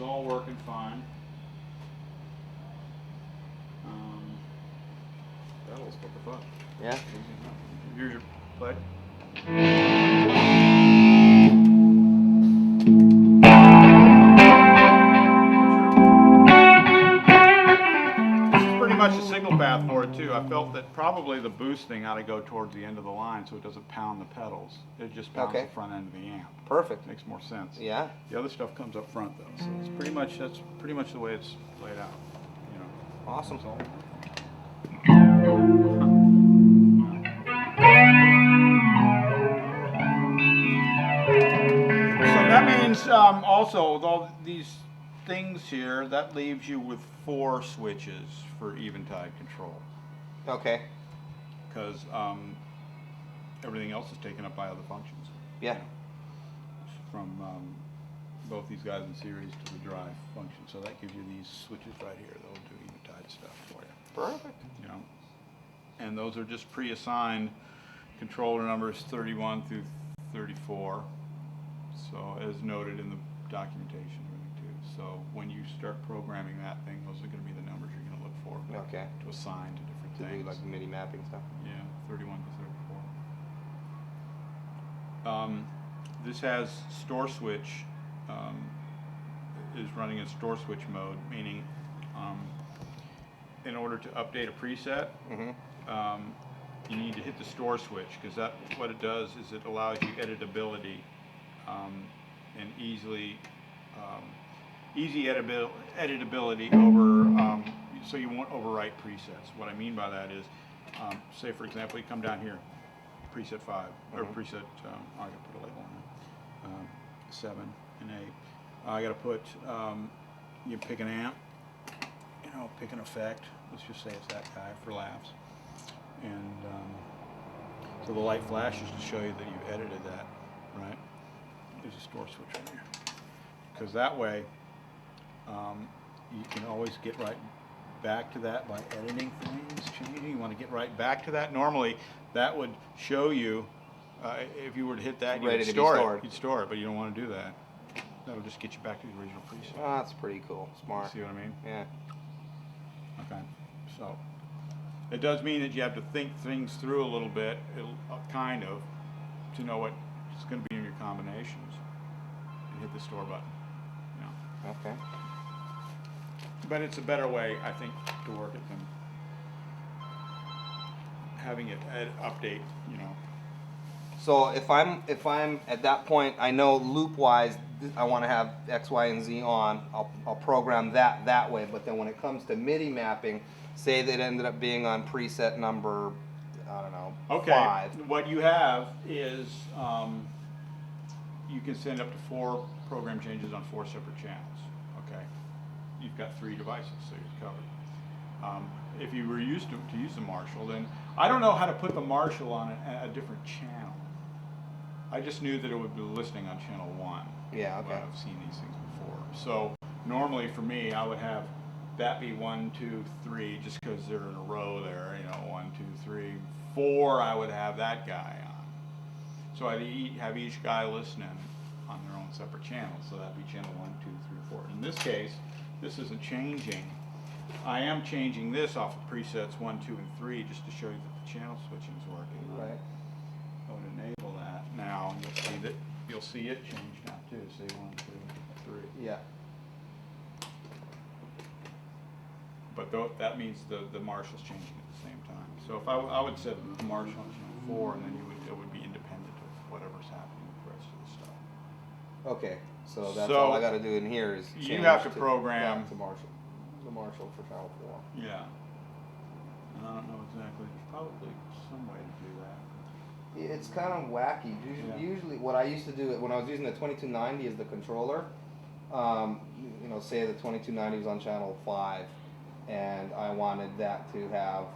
all working fine. Pedals, what the fuck? Yeah. Here's your play. Pretty much a single path for it too. I felt that probably the boosting ought to go towards the end of the line so it doesn't pound the pedals. It just pounds the front end of the amp. Perfect. Makes more sense. Yeah. The other stuff comes up front though, so it's that's pretty much the way it's laid out. You know. Awesome. So that means also with all these things here, that leaves you with 4 switches for eventide control. Okay. Because everything else is taken up by other functions. Yeah. From both these guys in series to the drive function. So that gives you these switches right here. They'll do eventide stuff for you. Perfect. You know, and those are just pre-assigned controller numbers 31 through 34. So as noted in the documentation too. So when you start programming that thing, those are going to be the numbers you're going to look for. Okay. To assign to different To things. do like the MIDI mapping stuff. Yeah, 31 to 34. This has store switch. Is running in store switch mode, meaning in order to update a preset, you need to hit the store switch because that what it does is it allows you editability and easy editability over so you won't overwrite presets. What I mean by that is, say for example, you come down here, preset 5 or preset. I gotta put a label on it. 7 and 8. I gotta put. You pick an amp. You know, pick an effect. Let's just say it's that guy for laughs. And so the light flashes to show you that you edited that, right? There's a store switch right here. Because that way, you can always get right back to that by editing things, changing. You want to get right back to that. Normally, that would show you, if you were to hit that, you would store it. You'd store it, but you don't want to do that. That'll just get you back to the original preset. Oh, that's pretty cool. Smart. See what I mean? Yeah. Okay. So, it does mean that you have to think things through a little bit, kind of, to know what is going to be in your combinations, and hit the store button. You know. Okay. But it's a better way, I think, to work it than having it update. You know. So if I'm at that point, I know loop wise, I want to have X, Y, and Z on. I'll program that way. But then when it comes to MIDI mapping, say that it ended up being on preset number, I don't know, 5. What you have is you can send up to 4 program changes on 4 separate channels. Okay, you've got 3 devices, so you're covered. If you were used to use the Marshall, then I don't know how to put the Marshall on a different channel. I just knew that it would be listening on channel 1. Yeah, okay. I've seen these things before. So normally for me, I would have that be 1, 2, 3, just because they're in a row there. You know, 1, 2, 3, 4. I would have that guy on. So I'd have each guy listening on their own separate channels. So that'd be channel 1, 2, 3, 4. In this case, this isn't changing. I am changing this off of presets 1, 2, and 3 just to show you that the channel switching is working. Right. I would enable that now. You'll see it change now too. Say 1, 2, 3. Yeah. But that means the Marshall's changing at the same time. So if I would set the Marshall on channel 4, and then it would be independent of whatever's happening with the rest of the stuff. Okay. So that's all I got to do in here is change you have to program to Marshall. The Marshall for channel 4. Yeah. And I don't know exactly. There's probably some way to do that. It's kind of wacky. Usually, what I used to do when I was using the 2290 as the controller, you know, say the 2290 was on channel 5, and I wanted that to have,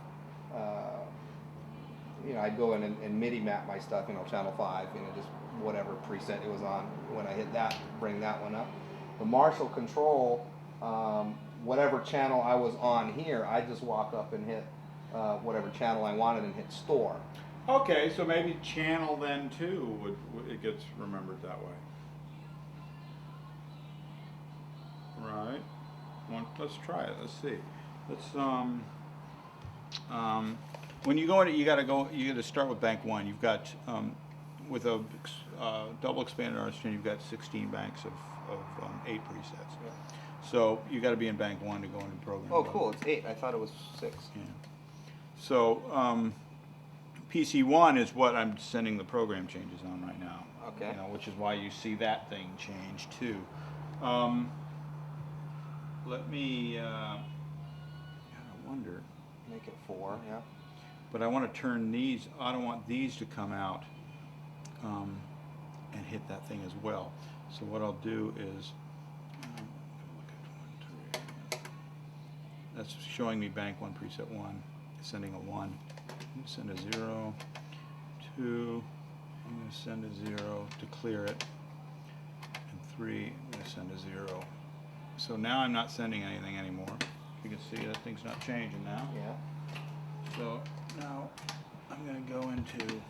you know, I'd go in and MIDI map my stuff, you know, channel 5, you know, just whatever preset it was on. When I hit that, bring that one up. The Marshall control, whatever channel I was on here, I just walk up and hit whatever channel I wanted and hit store. Okay, so maybe channel then too it gets remembered that way. let's try it. Let's see. Let's when you go in, you gotta start with bank 1. You've got with a double expanded artist chain, you've got 16 banks of 8 presets. Yeah. So you got to be in bank 1 to go into program. Oh, cool. It's 8. I thought it was 6. Yeah. So PC1 is what I'm sending the program changes on right now. Okay. You know, which is why you see that thing change too. Let me. I wonder. Make it 4. Yeah. But I want to turn these. I don't want these to come out and hit that thing as well. So what I'll do is. That's showing me bank 1 preset 1, sending a 1. I'm going to send a 0, 2. I'm going to send a 0 to clear it, and 3. I'm going to send a 0. So now I'm not sending anything anymore. You can see that thing's not changing now. Yeah. So now I'm going to go into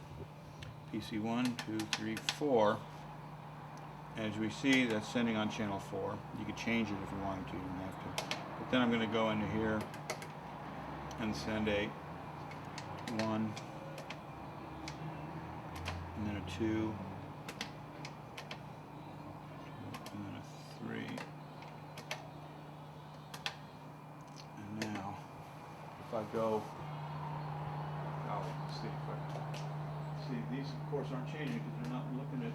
PC 1, 2, 3, 4. As we see, that's sending on channel 4. You could change it if you wanted to. You don't have to. But then I'm going to go into here and send a 1, and then a 2, and then a 3. And now, if I go, oh, let's see if I see these, of course, aren't changing because they're not looking at.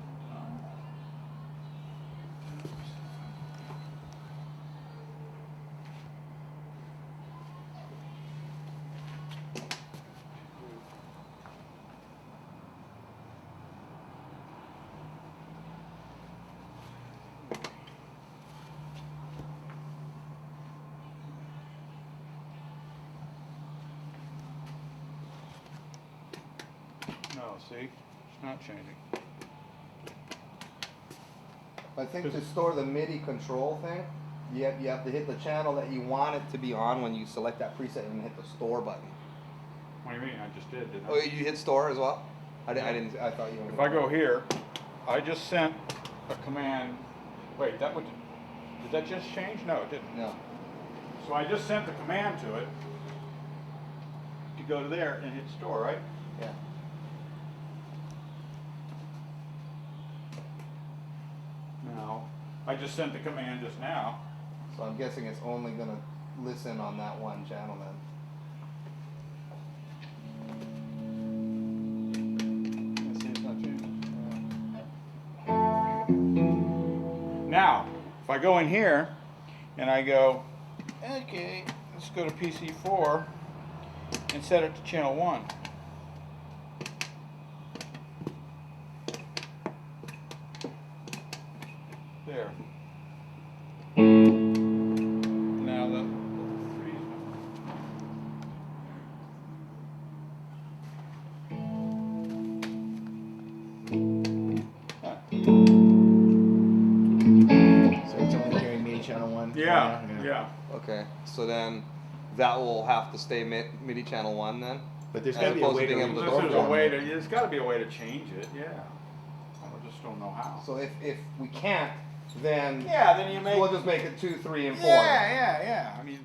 No, see, it's not changing. I think to store the MIDI control thing, you have to hit the channel that you want it to be on when you select that preset and hit the store button. What do you mean? I just did, didn't I? Oh, you hit store as well? I didn't. I thought you. If I go here, I just sent a command. Wait, that would. Did that just change? No, it didn't. No. So I just sent the command to it to go to there and hit store, right? Yeah. Now, I just sent the command just now. So I'm guessing it's only gonna listen on that one channel then. See, it's not changing. Now, if I go in here and I go, okay, let's go to PC4 and set it to channel 1. There. Now the 3 So it's only hearing MIDI channel 1? Yeah. Okay. So then that will have to stay MIDI channel 1 then. But there's As got to be a opposed way to to being able to record There's a on way it. to. There's got to be a way to change it. Yeah. I just don't know how. So if we can't, then Yeah, then you make. we'll just make it 2, 3, and 4. Yeah. I mean.